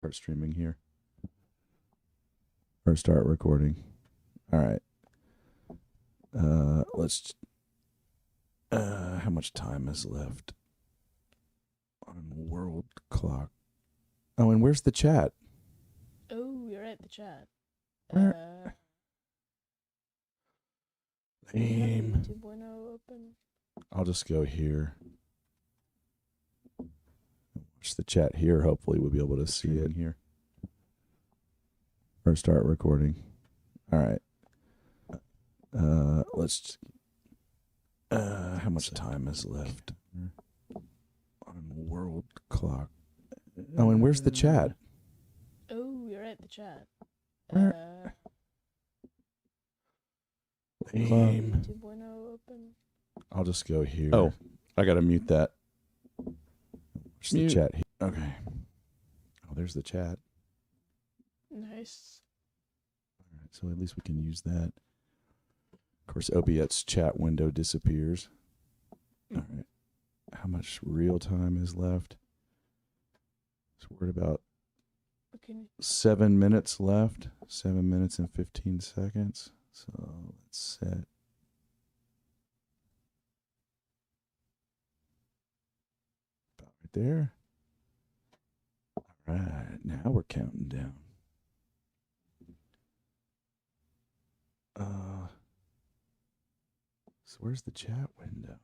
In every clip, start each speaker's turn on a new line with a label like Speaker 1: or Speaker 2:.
Speaker 1: Start streaming here. Or start recording. All right. Let's. How much time is left on world clock? Oh, and where's the chat?
Speaker 2: Oh, you're at the chat.
Speaker 1: Lame.
Speaker 2: 2.0 open.
Speaker 1: I'll just go here. Watch the chat here. Hopefully, we'll be able to see it here. Or start recording. All right. Let's. How much time is left on world clock? Oh, and where's the chat?
Speaker 2: Oh, you're at the chat.
Speaker 1: Lame.
Speaker 2: 2.0 open.
Speaker 1: I'll just go here. Oh, I gotta mute that. Watch the chat here. Okay. Oh, there's the chat.
Speaker 2: Nice.
Speaker 1: All right, so at least we can use that. Of course, OBS chat window disappears. All right. How much real time is left? So we're at about 7 minutes left. 7 minutes and 15 seconds. So let's set. About right there. All right. Now we're counting down. So where's the chat window?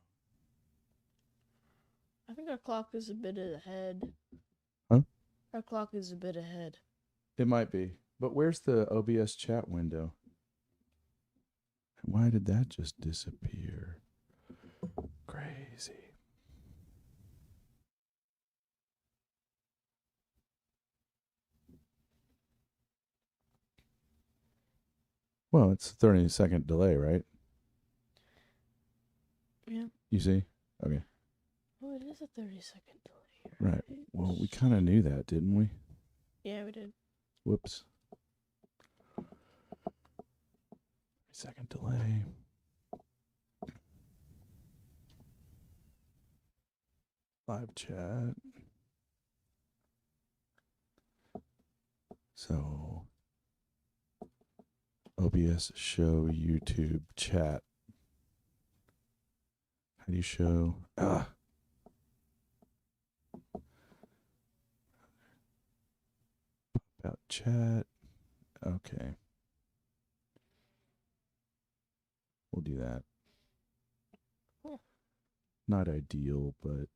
Speaker 2: I think our clock is a bit ahead.
Speaker 1: Huh?
Speaker 2: Our clock is a bit ahead.
Speaker 1: It might be. But where's the OBS chat window? Why did that just disappear? Crazy. Well, it's a 30-second delay, right?
Speaker 2: Yeah.
Speaker 1: You see? Okay.
Speaker 2: Oh, it is a 30-second delay.
Speaker 1: Right. Well, we kind of knew that, didn't we?
Speaker 2: Yeah, we did.
Speaker 1: Whoops. Second delay. Live chat. So, OBS show YouTube chat. How do you show? Pop out chat. Okay. We'll do that.
Speaker 2: Cool.
Speaker 1: Not ideal, but.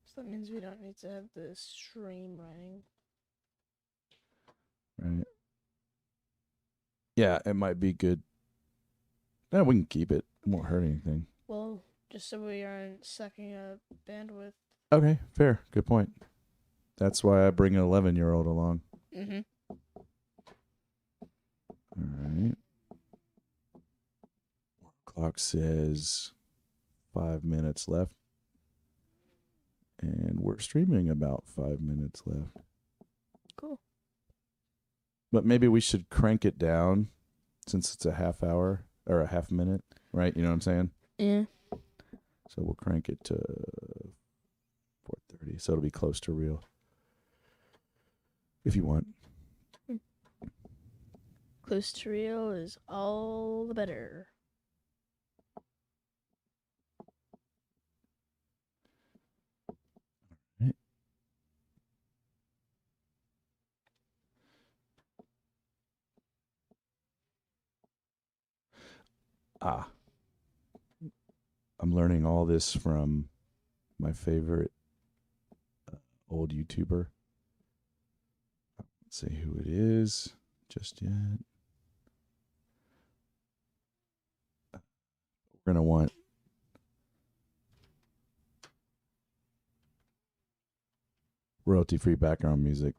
Speaker 2: So that means we don't need to have the stream running.
Speaker 1: Right. Yeah, it might be good. No, we can keep it. It won't hurt anything.
Speaker 2: Well, just so we aren't sucking up bandwidth.
Speaker 1: Okay, fair. Good point. That's why I bring an 11-year-old along.
Speaker 2: Mm-hmm.
Speaker 1: All right. Clock says 5 minutes left. And we're streaming about 5 minutes left.
Speaker 2: Cool.
Speaker 1: But maybe we should crank it down since it's a half hour or a half minute, right? You know what I'm saying?
Speaker 2: Yeah.
Speaker 1: So we'll crank it to 4:30. So it'll be close to real. If you want.
Speaker 2: Close to real is all the better.
Speaker 1: Right. I'm learning all this from my favorite old YouTuber. Let's see who it is just yet. We're going to want royalty-free background music.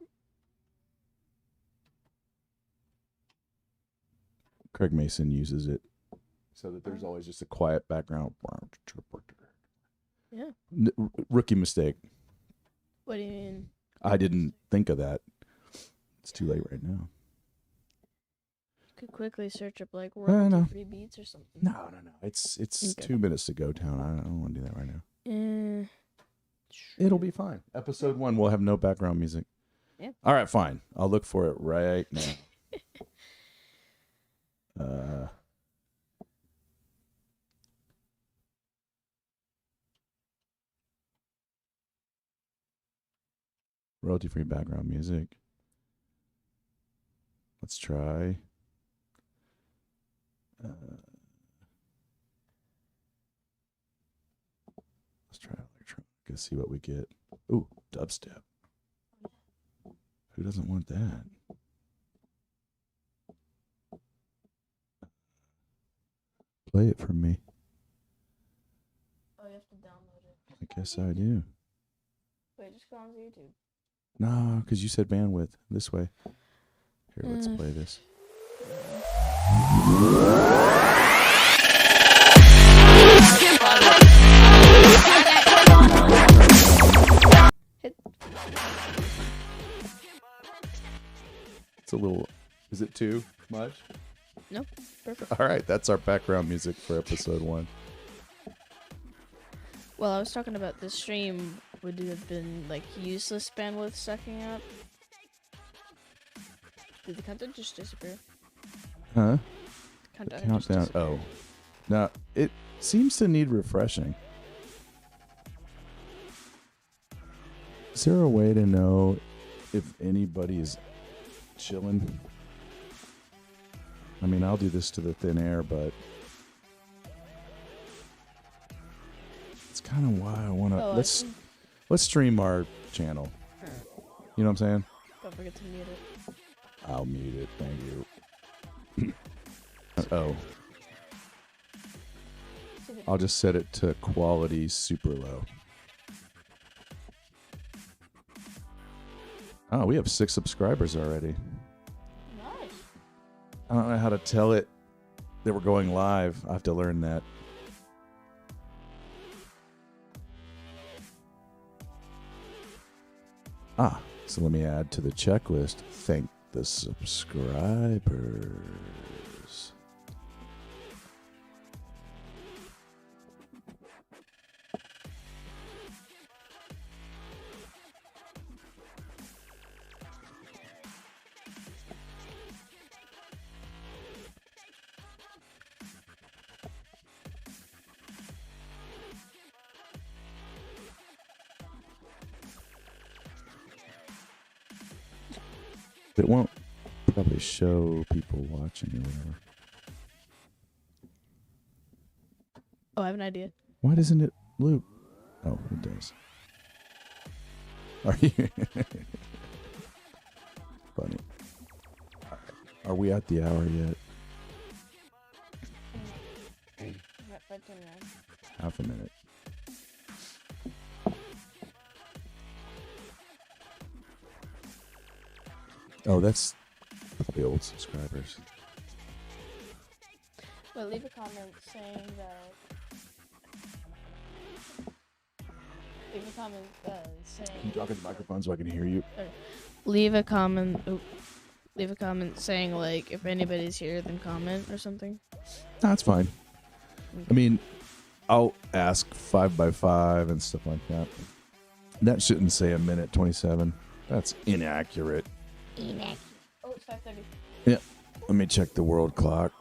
Speaker 1: Craig Mason uses it so that there's always just a quiet background.
Speaker 2: Yeah.
Speaker 1: Rookie mistake.
Speaker 2: What do you mean?
Speaker 1: I didn't think of that. It's too late right now.
Speaker 2: You could quickly search up like royalty-free beats or something.
Speaker 1: No. It's okay. 2 minutes to go town. I don't want to do that right now. It'll be fine. Episode 1 will have no background music.
Speaker 2: Yeah.
Speaker 1: All right, fine. I'll look for it right now. Royalty-free background music. Let's try. Let's try electronic. Let's see what we get. Ooh, dubstep. Who doesn't want that? Play it for me.
Speaker 2: Oh, you have to download it.
Speaker 1: I guess I do.
Speaker 2: Wait, just go on YouTube.
Speaker 1: No, because you said bandwidth. This way. Here, let's play this. It's a little... Is it too much?
Speaker 2: Nope. Perfect.
Speaker 1: All right, that's our background music for episode 1.
Speaker 2: Well, I was talking about the stream would have been like useless bandwidth sucking up. Did the countdown just disappear?
Speaker 1: Huh?
Speaker 2: Countdown.
Speaker 1: Countdown. Oh. No, it seems to need refreshing. Is there a way to know if anybody is chilling? I mean, I'll do this to the thin air, but it's kind of why I want to... Let's stream our channel. You know what I'm saying?
Speaker 2: Don't forget to mute it.
Speaker 1: I'll mute it. Thank you. Oh. I'll just set it to quality super low. Oh, we have 6 subscribers already.
Speaker 2: Nice.
Speaker 1: I don't know how to tell it that we're going live. I have to learn that. So let me add to the checklist. Thank the subscribers. It won't probably show people watching or whatever.
Speaker 2: Oh, I have an idea.
Speaker 1: Why doesn't it loop? Oh, it does. Are you? Funny. All right. Are we at the hour yet? Half a minute. Oh, that's the old subscribers.
Speaker 2: Well, leave a comment saying that. Leave a comment saying.
Speaker 1: Can you talk into the microphone so I can hear you?
Speaker 2: Leave a comment. Leave a comment saying like if anybody's here, then comment or something.
Speaker 1: That's fine. I mean, I'll ask 5x5 and stuff like that. That shouldn't say 1:27. That's inaccurate.
Speaker 2: Oh, it's 5:30.
Speaker 1: Yeah. Let me check the world clock.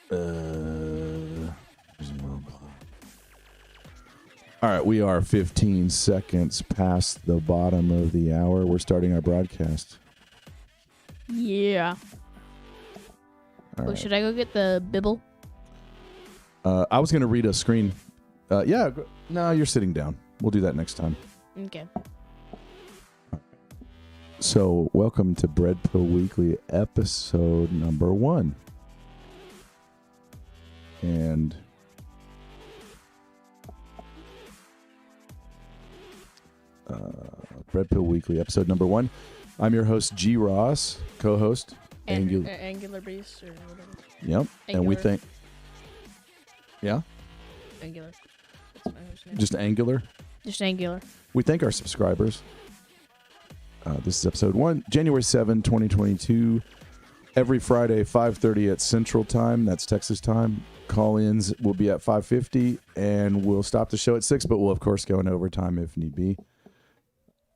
Speaker 1: There's a world clock. All right, we are 15 seconds past the bottom of the hour. We're starting our broadcast.
Speaker 2: Yeah.
Speaker 1: All right.
Speaker 2: Should I go get the Bible?
Speaker 1: I was going to read a screen. Yeah. No, you're sitting down. We'll do that next time.
Speaker 2: Okay.
Speaker 1: So, welcome to Bread Pill Weekly, episode number 1. And Bread Pill Weekly, episode number 1. I'm your host, G. Ross, co-host.
Speaker 2: Angular Beast or whatever.
Speaker 1: Yep.
Speaker 2: Angular.
Speaker 1: And we think... Yeah?
Speaker 2: Angular. That's my host name.
Speaker 1: Just Angular?
Speaker 2: Just Angular.
Speaker 1: We thank our subscribers. This is episode 1, January 7, 2022. Every Friday, 5:30 at Central Time. That's Texas time. Call-ins will be at 5:50, and we'll stop the show at 6, but we'll, of course, go in overtime if need be.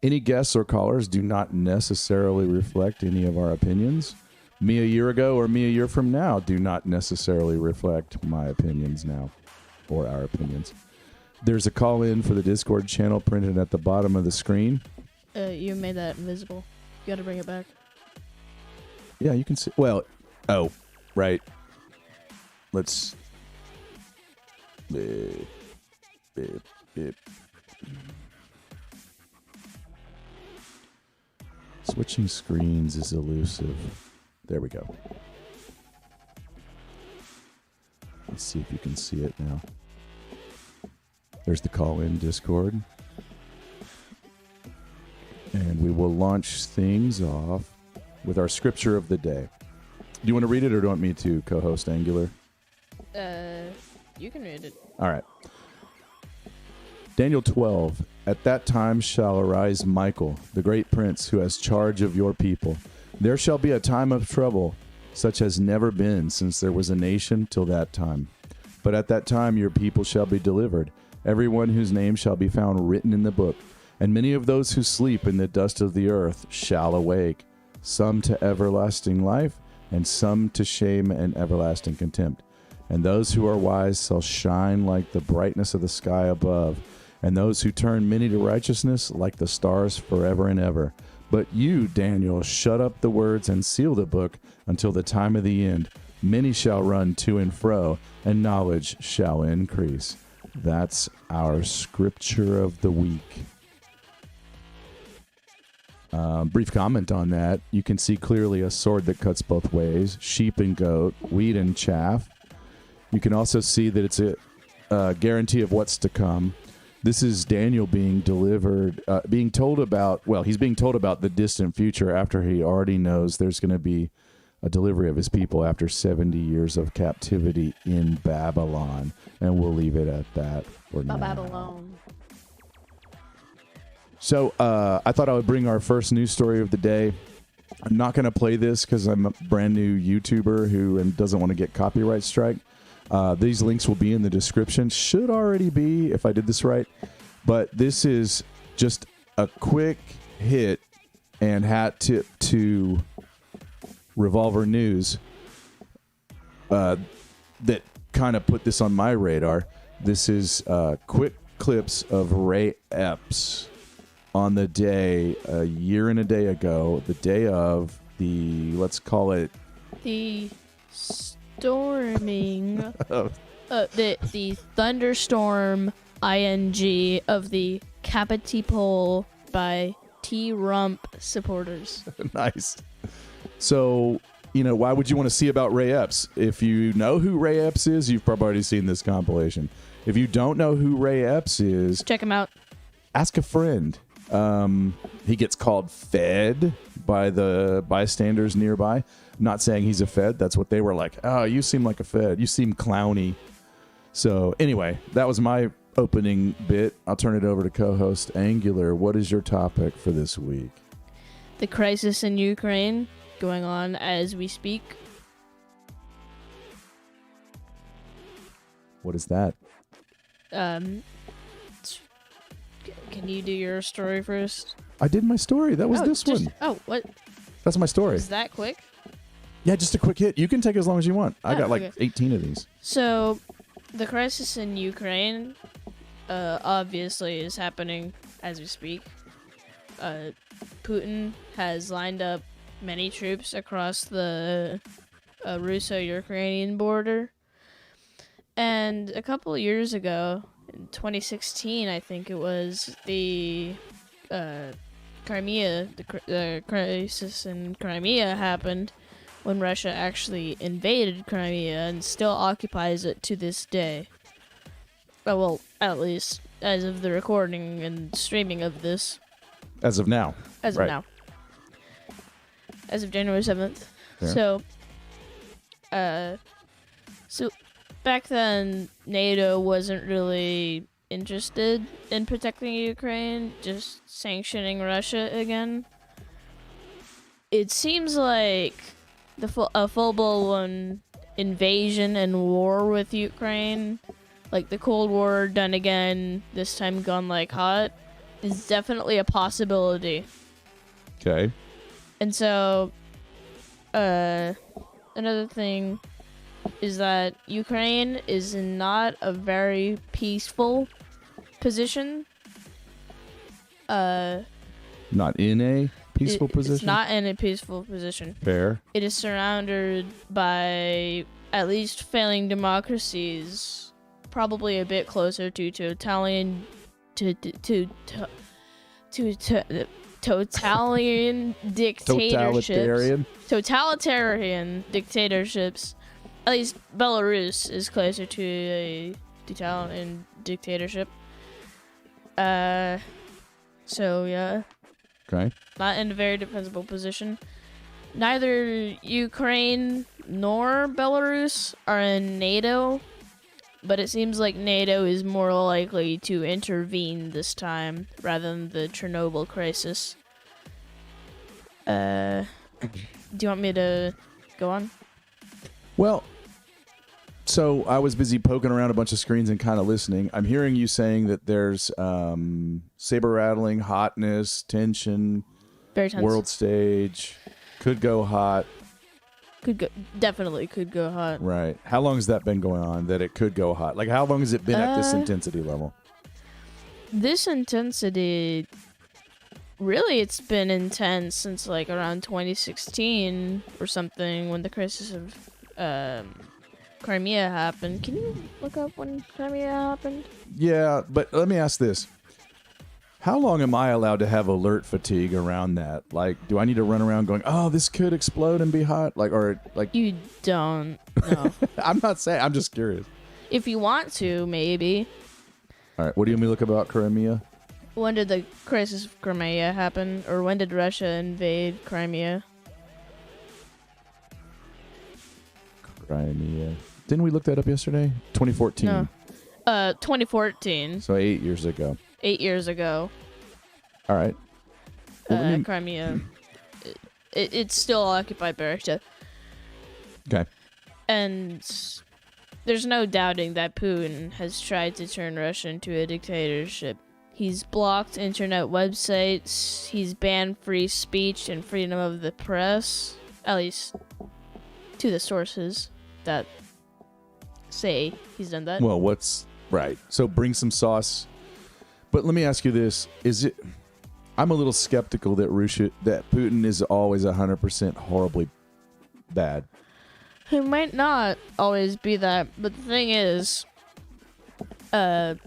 Speaker 1: Any guests or callers do not necessarily reflect any of our opinions. Me a year ago or me a year from now do not necessarily reflect my opinions now or our opinions. There's a call in for the Discord channel printed at the bottom of the screen.
Speaker 2: You made that invisible. You gotta bring it back.
Speaker 1: Yeah, you can see. Well, oh, right. Let's. Beep, beep, beep. Switching screens is elusive. There we go. Let's see if you can see it now. There's the call-in Discord. And we will launch things off with our scripture of the day. Do you want to read it or do you want me to co-host Angular?
Speaker 2: You can read it.
Speaker 1: All right. Daniel 12. At that time shall arise Michael, the great prince, who has charge of your people. There shall be a time of trouble, such as never been since there was a nation till that time. But at that time your people shall be delivered, everyone whose name shall be found written in the book. And many of those who sleep in the dust of the earth shall awake, some to everlasting life, and some to shame and everlasting contempt. And those who are wise shall shine like the brightness of the sky above, and those who turn many to righteousness like the stars forever and ever. But you, Daniel, shut up the words and seal the book until the time of the end. Many shall run to and fro, and knowledge shall increase. That's our scripture of the week. Brief comment on that. You can see clearly a sword that cuts both ways, sheep and goat, wheat and chaff. You can also see that it's a guarantee of what's to come. This is Daniel being delivered, being told about, well, he's being told about the distant future after he already knows there's going to be a delivery of his people after 70 years of captivity in Babylon. And we'll leave it at that for now.
Speaker 2: Babylon.
Speaker 1: So I thought I would bring our first news story of the day. I'm not going to play this because I'm a brand new YouTuber who doesn't want to get copyright strike. These links will be in the description. Should already be if I did this right. But this is just a quick hit and hat tip to Revolver News that kind of put this on my radar. This is quick clips of Ray Epps on the day, a year and a day ago, the day of the, let's call it...
Speaker 2: The storming, the thunderstorm ing of the Capitol by T-Rump supporters.
Speaker 1: Nice. So, why would you want to see about Ray Epps? If you know who Ray Epps is, you've probably already seen this compilation. If you don't know who Ray Epps is...
Speaker 2: Check him out.
Speaker 1: Ask a friend. He gets called Fed by the bystanders nearby. I'm not saying he's a Fed. That's what they were like. Oh, you seem like a Fed. You seem clowny. So anyway, that was my opening bit. I'll turn it over to co-host Angular. What is your topic for this week?
Speaker 2: The crisis in Ukraine going on as we speak.
Speaker 1: What is that?
Speaker 2: Can you do your story first?
Speaker 1: I did my story. That was this one.
Speaker 2: Oh, what?
Speaker 1: That's my story.
Speaker 2: Is that quick?
Speaker 1: Yeah, just a quick hit. You can take as long as you want. I got like 18 of these.
Speaker 2: So, the crisis in Ukraine obviously is happening as we speak. Putin has lined up many troops across the Russo-Ukrainian border. And a couple of years ago, in 2016, I think it was, the Crimea, the crisis in Crimea happened when Russia actually invaded Crimea and still occupies it to this day. Well, at least as of the recording and streaming of this.
Speaker 1: As of now.
Speaker 2: As of now. As of January 7th.
Speaker 1: Fair.
Speaker 2: So back then, NATO wasn't really interested in protecting Ukraine, just sanctioning Russia again. It seems like a full-blown invasion and war with Ukraine, like the Cold War done again, this time gone like hot, is definitely a possibility.
Speaker 1: Okay.
Speaker 2: And so, another thing is that Ukraine is not a very peaceful position.
Speaker 1: Not in a peaceful position?
Speaker 2: It's not in a peaceful position.
Speaker 1: Fair.
Speaker 2: It is surrounded by at least failing democracies, probably a bit closer to totalitarian dictatorships. Totalitarian dictatorships. At least Belarus is closer to a totalitarian dictatorship. So yeah.
Speaker 1: Okay.
Speaker 2: Not in a very defensible position. Neither Ukraine nor Belarus are in NATO, but it seems like NATO is more likely to intervene this time rather than the Chernobyl crisis. Do you want me to go on?
Speaker 1: Well, so I was busy poking around a bunch of screens and kind of listening. I'm hearing you saying that there's saber rattling, hotness, tension,
Speaker 2: Very tense.
Speaker 1: world stage, could go hot.
Speaker 2: Definitely could go hot.
Speaker 1: Right. How long has that been going on that it could go hot? Like, how long has it been at this intensity level?
Speaker 2: This intensity, really, it's been intense since like around 2016 or something when the crisis of Crimea happened. Can you look up when Crimea happened?
Speaker 1: Yeah, but let me ask this. How long am I allowed to have alert fatigue around that? Like, do I need to run around going, oh, this could explode and be hot? Like,
Speaker 2: You don't know.
Speaker 1: I'm not saying, I'm just curious.
Speaker 2: If you want to, maybe.
Speaker 1: All right, what do you want me to look about Crimea?
Speaker 2: When did the crisis of Crimea happen? Or when did Russia invade Crimea?
Speaker 1: Crimea. Didn't we look that up yesterday? 2014.
Speaker 2: No. 2014.
Speaker 1: So 8 years ago.
Speaker 2: 8 years ago.
Speaker 1: All right. Well,
Speaker 2: Crimea. It's still occupied by Russia.
Speaker 1: Okay.
Speaker 2: And there's no doubting that Putin has tried to turn Russia into a dictatorship. He's blocked internet websites. He's banned free speech and freedom of the press. At least to the sources that say he's done that.
Speaker 1: Well, right. So bring some sauce. But let me ask you this. I'm a little skeptical that Putin is always 100% horribly bad.
Speaker 2: He might not always be that, but the thing is, I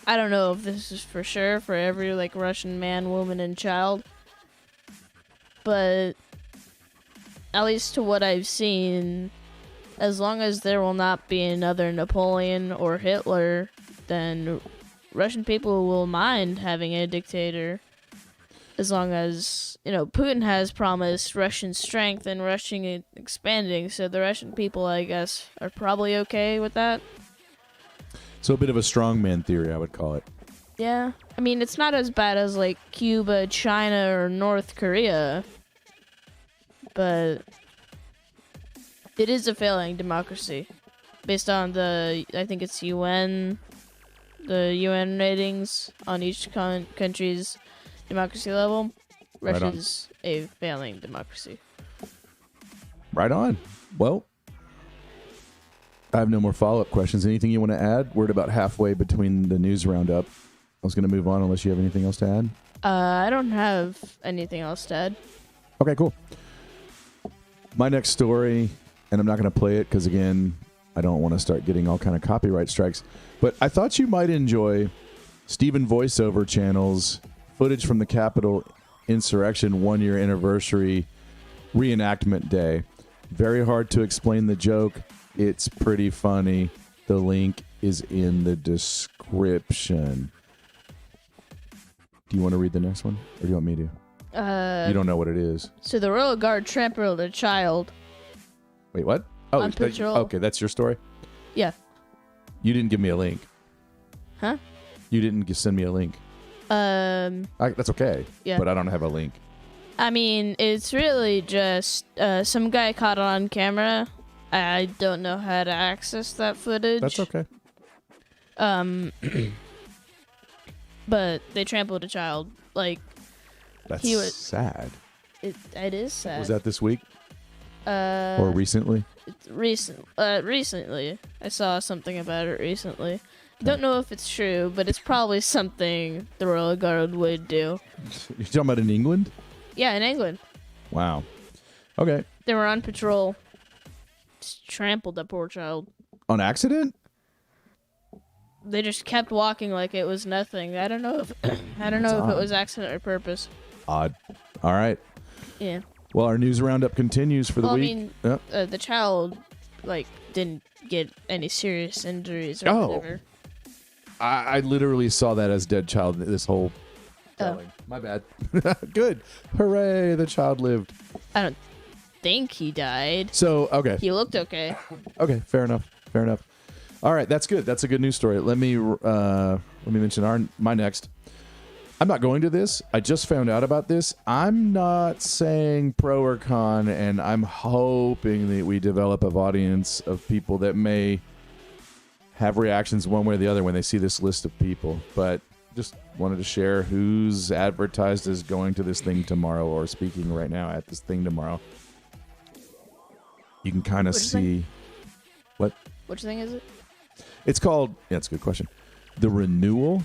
Speaker 2: don't know if this is for sure for every like Russian man, woman, and child, but at least to what I've seen, as long as there will not be another Napoleon or Hitler, then Russian people will mind having a dictator. As long as, Putin has promised Russian strength and Russian expanding, so the Russian people, I guess, are probably okay with that.
Speaker 1: So a bit of a strongman theory, I would call it.
Speaker 2: Yeah. I mean, it's not as bad as, like, Cuba, China, or North Korea. But it is a failing democracy. Based on I think it's the UN ratings on each country's democracy level.
Speaker 1: Right
Speaker 2: Russia's a failing democracy.
Speaker 1: Right on. Well, I have no more follow-up questions. Anything you want to add? We're at about halfway between the news roundup. I was going to move on unless you have anything else to add.
Speaker 2: I don't have anything else to add.
Speaker 1: Okay, cool. My next story, and I'm not going to play it because, again, I don't want to start getting all kind of copyright strikes, but I thought you might enjoy Steven Voiceover Channel's footage from the Capitol insurrection 1-year anniversary reenactment day. Very hard to explain the joke. It's pretty funny. The link is in the description. Do you want to read the next one, or do you want me to? You don't know what it is.
Speaker 2: So the Royal Guard trampled a child.
Speaker 1: Wait, what? Oh,
Speaker 2: on patrol.
Speaker 1: Okay, that's your story?
Speaker 2: Yeah.
Speaker 1: You didn't give me a link.
Speaker 2: Huh?
Speaker 1: You didn't send me a link. That's okay.
Speaker 2: Yeah.
Speaker 1: But I don't have a link.
Speaker 2: I mean, it's really just some guy caught it on camera. I don't know how to access that footage.
Speaker 1: That's okay.
Speaker 2: but they trampled a child. Like,
Speaker 1: That's
Speaker 2: he was-
Speaker 1: sad.
Speaker 2: it is sad.
Speaker 1: Was that this week
Speaker 2: uh
Speaker 1: or recently?
Speaker 2: recently? I saw something about it recently. Don't know if it's true, but it's probably something the Royal Guard would do.
Speaker 1: You're talking about in England?
Speaker 2: Yeah, in England.
Speaker 1: Wow. Okay.
Speaker 2: They were on patrol. Just trampled that poor child.
Speaker 1: On accident?
Speaker 2: They just kept walking like it was nothing. I don't know if if it was accident or purpose.
Speaker 1: Odd. All right.
Speaker 2: Yeah.
Speaker 1: Well, our news roundup continues for the
Speaker 2: Well, I
Speaker 1: week.
Speaker 2: mean,
Speaker 1: Yep.
Speaker 2: the child didn't get any serious injuries or
Speaker 1: Oh.
Speaker 2: whatever.
Speaker 1: I literally saw that as dead child this whole
Speaker 2: Oh.
Speaker 1: telling. My bad. Good. Hooray, the child lived.
Speaker 2: I don't think he died.
Speaker 1: So, okay.
Speaker 2: He looked okay.
Speaker 1: Okay, fair enough. Fair enough. All right, that's good. That's a good news story. Let me mention my next. I'm not going to this. I just found out about this. I'm not saying pro or con, and I'm hoping that we develop an audience of people that may have reactions one way or the other when they see this list of people. But just wanted to share who's advertised as going to this thing tomorrow or speaking right now at this thing tomorrow. You can kind of
Speaker 2: Which
Speaker 1: see
Speaker 2: thing?
Speaker 1: what
Speaker 2: Which thing is it?
Speaker 1: it's called. Yeah, it's a good question. The Renewal,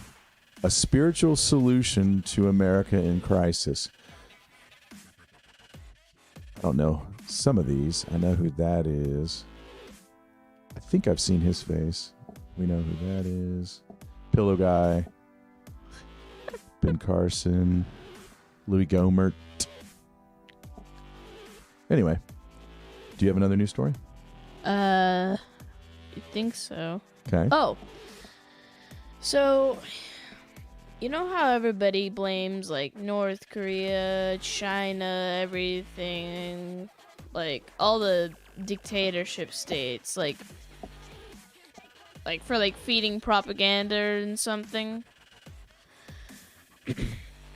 Speaker 1: a spiritual solution to America in crisis. I don't know some of these. I know who that is. I think I've seen his face. We know who that is. Pillow Guy. Ben Carson. Louis Gohmert. Anyway, do you have another news story?
Speaker 2: You think so?
Speaker 1: Okay.
Speaker 2: Oh. So, you know how everybody blames like North Korea, China, everything, like all the dictatorship states, like for like feeding propaganda and something.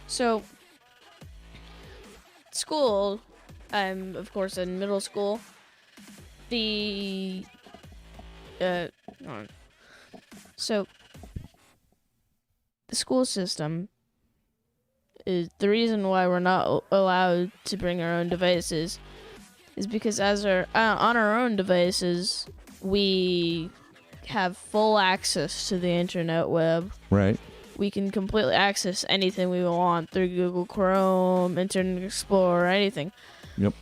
Speaker 2: So, school, I'm of course in middle school. Hold on. So, the school system is the reason why we're not allowed to bring our own devices is because as on our own devices, we have full access to the internet web.
Speaker 1: Right.
Speaker 2: We can completely access anything we want through Google Chrome, Internet Explorer, anything.
Speaker 1: Yep.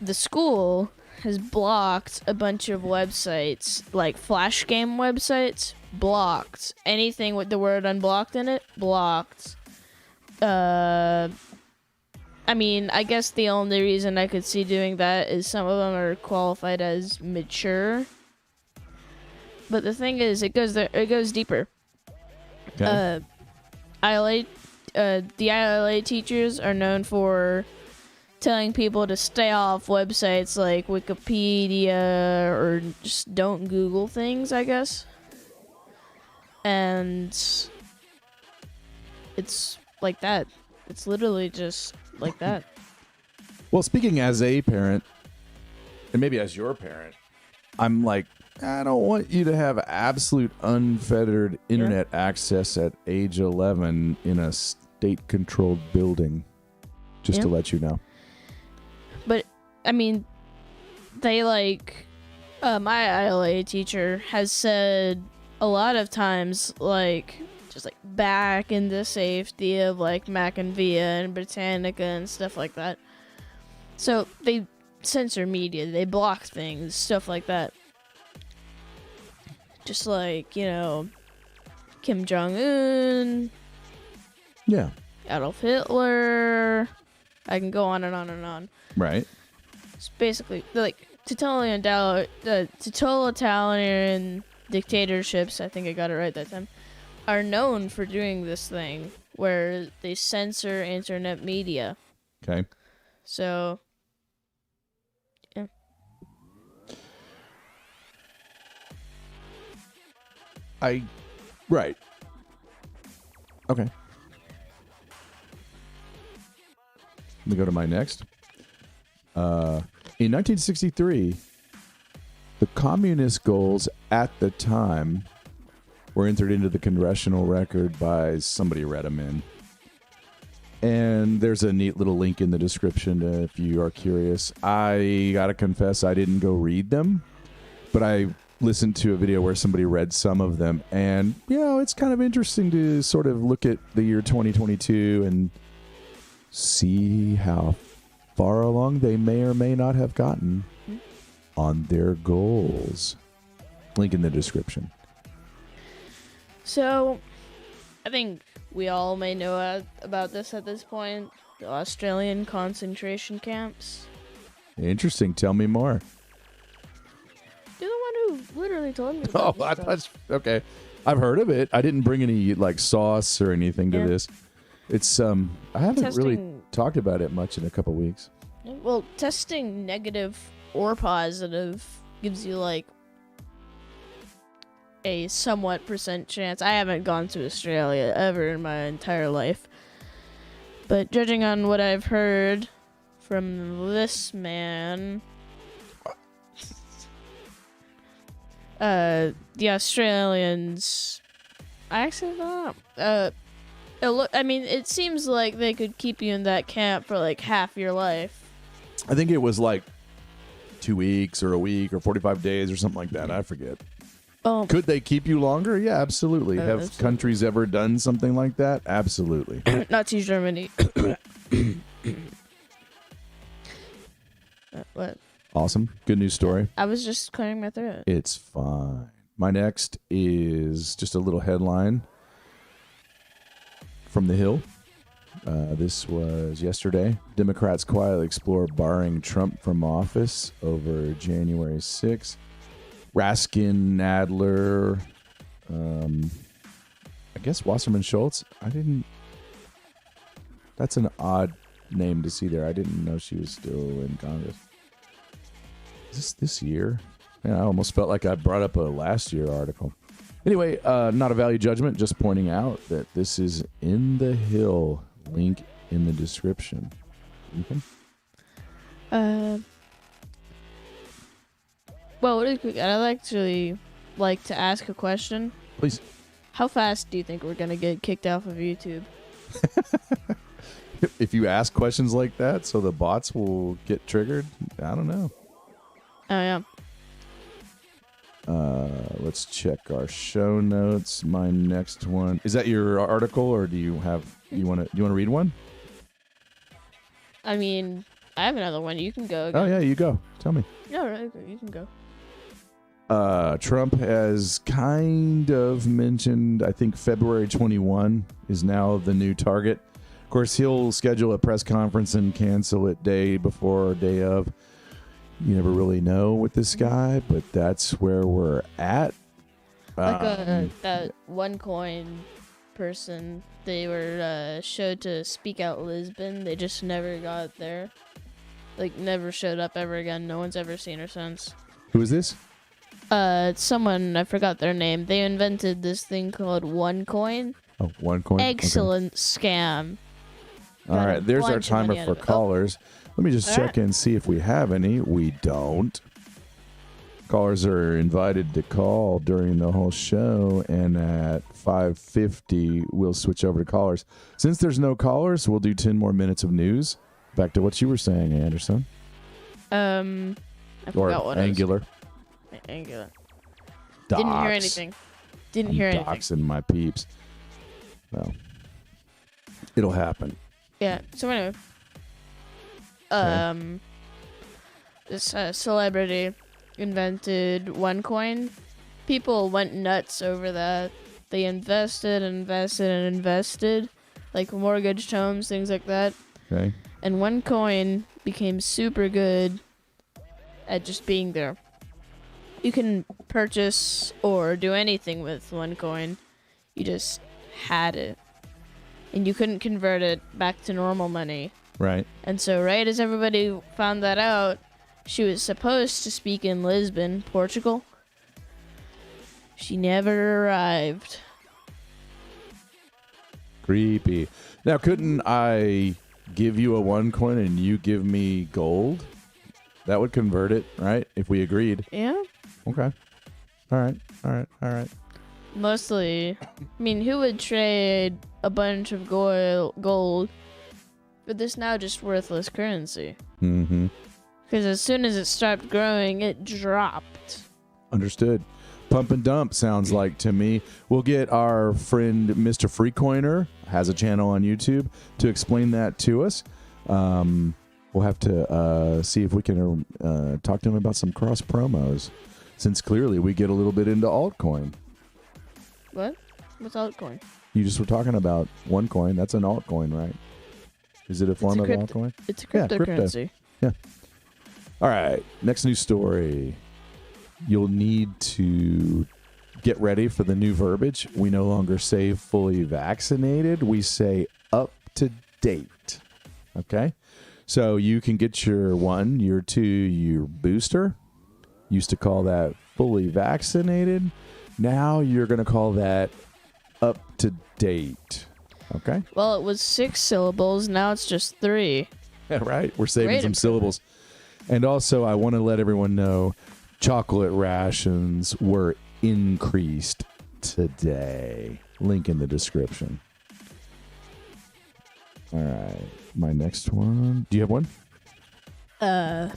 Speaker 2: The school has blocked a bunch of websites, like flash game websites, blocked. Anything with the word unblocked in it, blocked. I mean, I guess the only reason I could see doing that is some of them are qualified as mature. But the thing is, it goes deeper.
Speaker 1: Okay.
Speaker 2: The ILA teachers are known for telling people to stay off websites like Wikipedia or just don't Google things, I guess. And it's like that. It's literally just like that.
Speaker 1: Well, speaking as a parent, and maybe as your parent, I'm like, I don't want you to have absolute unfettered internet access at age 11 in a state-controlled building. Just to let you know.
Speaker 2: But, I mean, they my ILA teacher has said a lot of times, just back in the safety of Mac and Via and Britannica and stuff like that. So they censor media, they block things, stuff like that. Just Kim Jong-un,
Speaker 1: Yeah.
Speaker 2: Adolf Hitler. I can go on and on and on.
Speaker 1: Right.
Speaker 2: It's basically totalitarian dictatorships, I think I got it right that time, are known for doing this thing where they censor internet media.
Speaker 1: Okay.
Speaker 2: So, yeah.
Speaker 1: Right. Okay. Let me go to my next. In 1963, the communist goals at the time were entered into the congressional record by somebody read them in. And there's a neat little link in the description if you are curious. I gotta confess, I didn't go read them, but I listened to a video where somebody read some of them. And, it's kind of interesting to sort of look at the year 2022 and see how far along they may or may not have gotten on their goals. Link in the description.
Speaker 2: So, I think we all may know about this at this point. The Australian concentration camps.
Speaker 1: Interesting. Tell me more.
Speaker 2: You're the one who literally told me about this stuff.
Speaker 1: That's okay. I've heard of it. I didn't bring any sauce or anything to this. It's I haven't really talked about it much in a couple weeks.
Speaker 2: Well, testing negative or positive gives you a somewhat % chance. I haven't gone to Australia ever in my entire life, but judging on what I've heard from this man, the Australians, I actually don't know. It seems like they could keep you in that camp for half your life.
Speaker 1: I think it was 2 weeks or a week or 45 days or something like that. I forget. Could they keep you longer? Yeah, absolutely. Have countries ever done something like that? Absolutely.
Speaker 2: Nazi Germany. What?
Speaker 1: Awesome. Good news story.
Speaker 2: I was just clearing my throat.
Speaker 1: It's fine. My next is just a little headline from The Hill. This was yesterday. Democrats quietly explore barring Trump from office over January 6th. Raskin, Nadler, I guess Wasserman Schultz. That's an odd name to see there. I didn't know she was still in Congress. Is this year? Man, I almost felt like I brought up a last year article. Anyway, not a value judgment, just pointing out that this is in The Hill. Link in the description. Ethan?
Speaker 2: Well, really quick, I'd actually like to ask a question.
Speaker 1: Please.
Speaker 2: How fast do you think we're going to get kicked off of YouTube?
Speaker 1: If you ask questions like that, so the bots will get triggered, I don't know.
Speaker 2: Oh, yeah.
Speaker 1: Let's check our show notes. My next one. Is that your article, or do you want to read one?
Speaker 2: I mean, I have another one. You can go again.
Speaker 1: Oh, yeah, you go. Tell me.
Speaker 2: No, right, you can go.
Speaker 1: Trump has kind of mentioned, I think February 21 is now the new target. Of course, he'll schedule a press conference and cancel it day before or day of. You never really know with this guy, but that's where we're at.
Speaker 2: That OneCoin person, they were showed to speak out Lisbon. They just never got there. Never showed up ever again. No one's ever seen her since.
Speaker 1: Who is this?
Speaker 2: It's someone, I forgot their name. They invented this thing called OneCoin.
Speaker 1: Oh, OneCoin.
Speaker 2: Excellent scam.
Speaker 1: All right, there's our timer for callers. Let me just check and see if we have any. We don't. Callers are invited to call during the whole show, and at 5:50, we'll switch over to callers. Since there's no callers, we'll do 10 more minutes of news. Back to what you were saying, Anderson.
Speaker 2: I forgot what
Speaker 1: Angular.
Speaker 2: Angular.
Speaker 1: Docs.
Speaker 2: Didn't hear anything. Didn't hear anything.
Speaker 1: Doxing my peeps. Well, it'll happen.
Speaker 2: Yeah. So anyway, this celebrity invented OneCoin. People went nuts over that. They invested, like mortgaged homes, things like that.
Speaker 1: Okay.
Speaker 2: And OneCoin became super good at just being there. You can purchase or do anything with OneCoin. You just had it. And you couldn't convert it back to normal money.
Speaker 1: Right.
Speaker 2: And so right as everybody found that out, she was supposed to speak in Lisbon, Portugal. She never arrived.
Speaker 1: Creepy. Now, couldn't I give you a OneCoin and you give me gold? That would convert it, right? If we agreed.
Speaker 2: Yeah.
Speaker 1: Okay. All right.
Speaker 2: Mostly, I mean, who would trade a bunch of gold for this now just worthless currency?
Speaker 1: Mm-hmm.
Speaker 2: Because as soon as it stopped growing, it dropped.
Speaker 1: Understood. Pump and dump sounds like to me. We'll get our friend Mr. Freecoiner, has a channel on YouTube, to explain that to us. We'll have to see if we can talk to him about some cross promos, since clearly we get a little bit into altcoin.
Speaker 2: What? What's altcoin?
Speaker 1: You just were talking about OneCoin. That's an altcoin, right? Is it a form of altcoin?
Speaker 2: It's a
Speaker 1: Yeah,
Speaker 2: cryptocurrency.
Speaker 1: Yeah. All right. Next news story. You'll need to get ready for the new verbiage. We no longer say fully vaccinated. We say up to date. Okay? So you can get your 1, your 2, your booster. Used to call that fully vaccinated. Now you're going to call that up to date. Okay?
Speaker 2: Well, it was 6 syllables. Now it's just 3.
Speaker 1: Yeah, right. We're saving
Speaker 2: Great
Speaker 1: some
Speaker 2: improvement.
Speaker 1: syllables. And also, I want to let everyone know chocolate rations were increased today. Link in the description. All right. My next one. Do you have one?
Speaker 2: I'm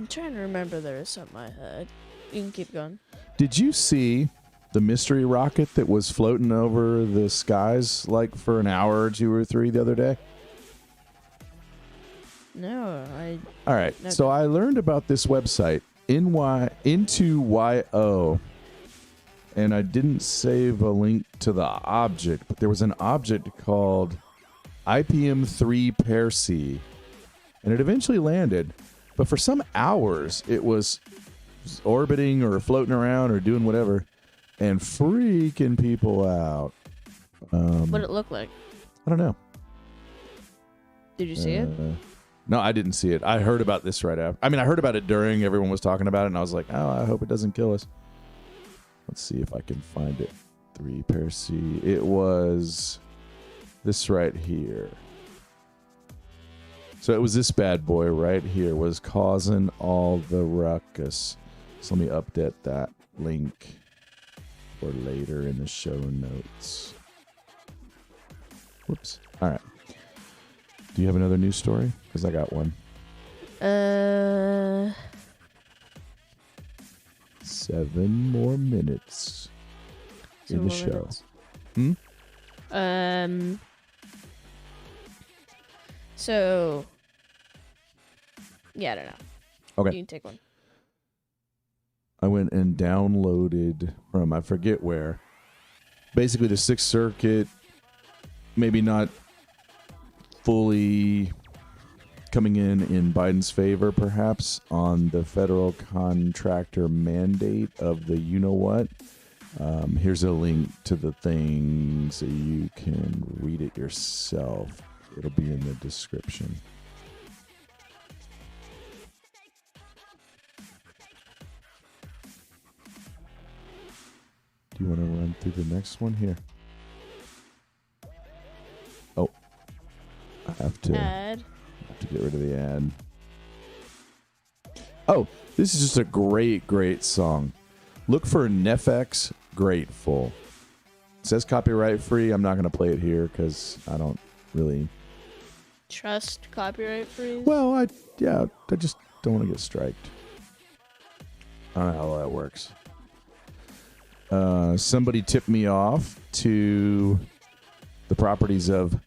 Speaker 2: trying to remember there was something I had. You can keep going.
Speaker 1: Did you see the mystery rocket that was floating over the skies like for an hour or 2 or 3 the other day?
Speaker 2: No,
Speaker 1: All right.
Speaker 2: No.
Speaker 1: So I learned about this website, Into.io, and I didn't save a link to the object, but there was an object called IPM3 Percy, and it eventually landed. But for some hours, it was orbiting or floating around or doing whatever and freaking people out.
Speaker 2: what did it look like?
Speaker 1: I don't know.
Speaker 2: Did you see it?
Speaker 1: No, I didn't see it. I heard about this right after. I mean, I heard about it during everyone was talking about it, and I was like, oh, I hope it doesn't kill us. Let's see if I can find it. 3 Percy. It was this right here. So it was this bad boy right here was causing all the ruckus. So let me update that link for later in the show notes. Whoops. All right. Do you have another news story? Because I got one. 7 more minutes in the show.
Speaker 2: So, yeah, I don't know.
Speaker 1: Okay.
Speaker 2: You can take one.
Speaker 1: I went and downloaded from, I forget where, basically the Sixth Circuit, maybe not fully coming in Biden's favor, perhaps, on the federal contractor mandate of the you-know-what. Here's a link to the thing so you can read it yourself. It'll be in the description. Do you want to run through the next one here? Oh, I have to get rid of the ad. Oh, this is just a great song. Look for Nefx Grateful. It says copyright free. I'm not going to play it here because I don't really
Speaker 2: Trust copyright free?
Speaker 1: Well, I just don't want to get striked. I don't know how that works. Somebody tipped me off to the properties of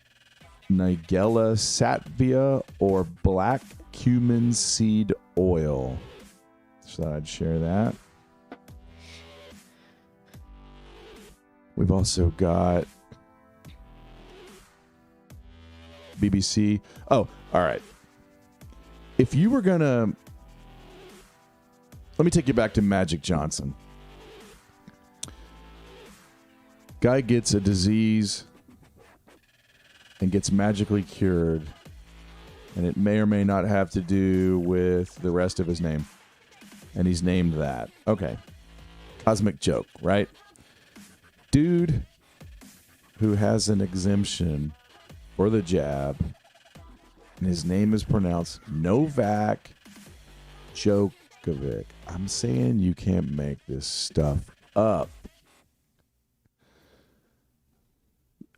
Speaker 1: Nigella sativa or black cumin seed oil. So I'd share that. We've also got BBC. Oh, all right. If you were going to... Let me take you back to Magic Johnson. Guy gets a disease and gets magically cured, and it may or may not have to do with the rest of his name. And he's named that. Okay. Cosmic joke, right? Dude who has an exemption for the jab, and his name is pronounced Novak Djokovic. Malkovich. I'm saying you can't make this stuff up.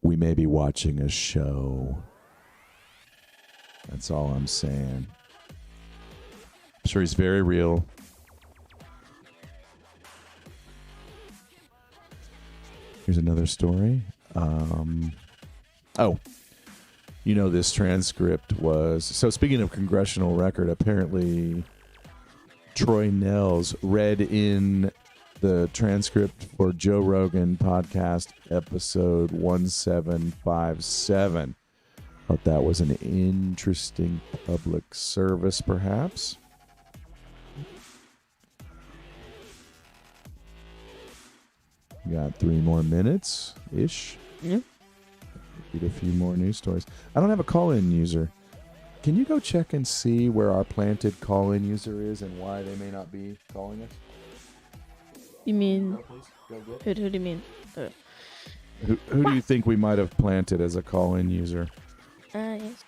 Speaker 1: We may be watching a show. That's all I'm saying. I'm sure he's very real. Here's another story. This transcript was... So speaking of congressional record, apparently Troy Nels read in the transcript for Joe Rogan podcast episode 1757. Thought that was an interesting public service, perhaps. We got 3 more minutes-ish.
Speaker 2: Yeah.
Speaker 1: Read a few more news stories. I don't have a call-in user. Can you go check and see where our planted call-in user is and why they may not be calling us?
Speaker 2: You mean...
Speaker 1: Go, please. Go get
Speaker 2: Who do you mean?
Speaker 1: Who do you think we might have planted as a call-in user?
Speaker 2: Yes.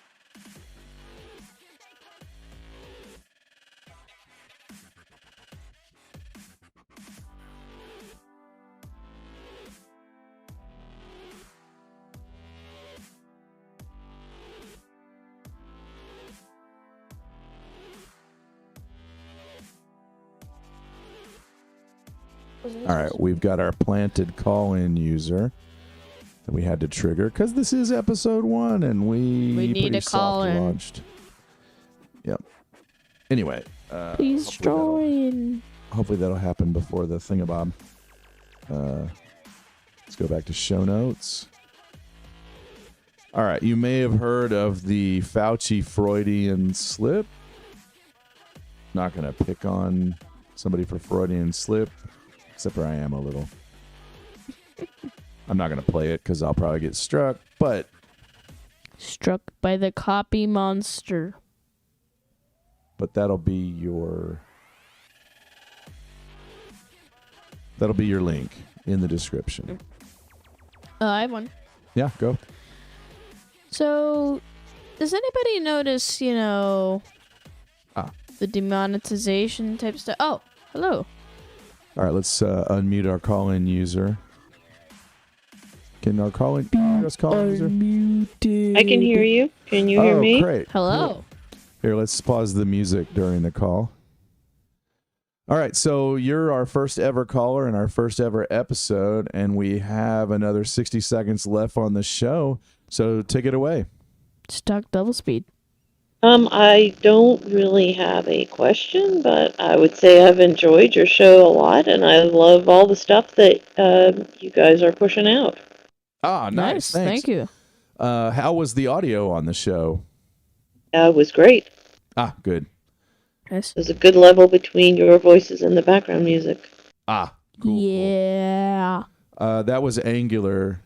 Speaker 1: All right, we've got our planted call-in user that we had to trigger because this is episode 1 and we
Speaker 2: need
Speaker 1: pretty
Speaker 2: a call-in.
Speaker 1: soft-launched. Yep. Anyway,
Speaker 2: Please join.
Speaker 1: hopefully that'll happen before the thingamabob. Let's go back to show notes. All right, you may have heard of the Fauci Freudian slip. Not going to pick on somebody for Freudian slip, except for I am a little. I'm not going to play it because I'll probably get struck, but...
Speaker 2: Struck by the copy monster.
Speaker 1: But that'll be your link in the description.
Speaker 2: I have one.
Speaker 1: Yeah, go.
Speaker 2: So, does anybody notice, the demonetization type stuff? Oh, hello.
Speaker 1: All right, let's unmute our call-in user. Can our call-in user?
Speaker 3: I can hear you. Can you hear me?
Speaker 1: Great.
Speaker 2: Hello.
Speaker 1: Cool. Here, let's pause the music during the call. All right, so you're our first ever caller in our first ever episode, and we have another 60 seconds left on the show, so take it away.
Speaker 2: Just talk double speed.
Speaker 3: I don't really have a question, but I would say I've enjoyed your show a lot, and I love all the stuff that you guys are pushing out.
Speaker 1: Ah, nice. Thanks.
Speaker 2: Thank you.
Speaker 1: How was the audio on the show?
Speaker 3: It was great.
Speaker 1: Ah, good.
Speaker 2: Nice.
Speaker 3: There's a good level between your voices and the background music.
Speaker 1: Ah, cool.
Speaker 2: Yeah.
Speaker 1: That was Angular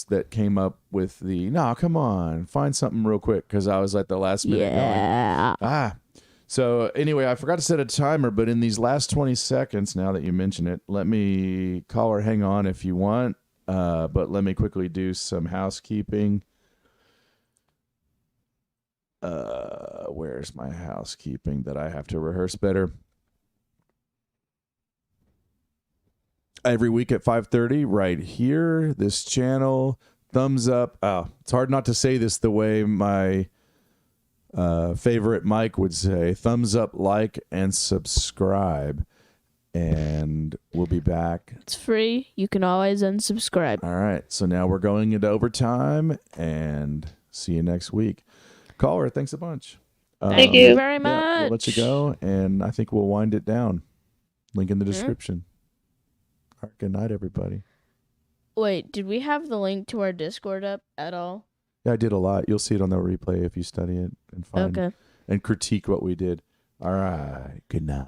Speaker 1: that came up with the, no, come on, find something real quick, because I was at the last minute going. So anyway, I forgot to set a timer, but in these last 20 seconds, now that you mention it, let me call or hang on if you want, but let me quickly do some housekeeping. Where's my housekeeping that I have to rehearse better? Every week at 5:30, right here, this channel, thumbs up. Oh, it's hard not to say this the way my favorite Mike would say. Thumbs up, like, and subscribe. And we'll be back.
Speaker 2: It's free. You can always unsubscribe.
Speaker 1: All right. So now we're going into overtime, and see you next week. Caller, thanks a bunch.
Speaker 3: Thank you
Speaker 2: very much.
Speaker 1: Yeah, we'll let you go, and I think we'll wind it down. Link in the description. All right, good night, everybody.
Speaker 2: Wait, did we have the link to our Discord up at all?
Speaker 1: Yeah, I did a lot. You'll see it on the replay if you study it and find
Speaker 2: Okay.
Speaker 1: and critique what we did. All right, good night.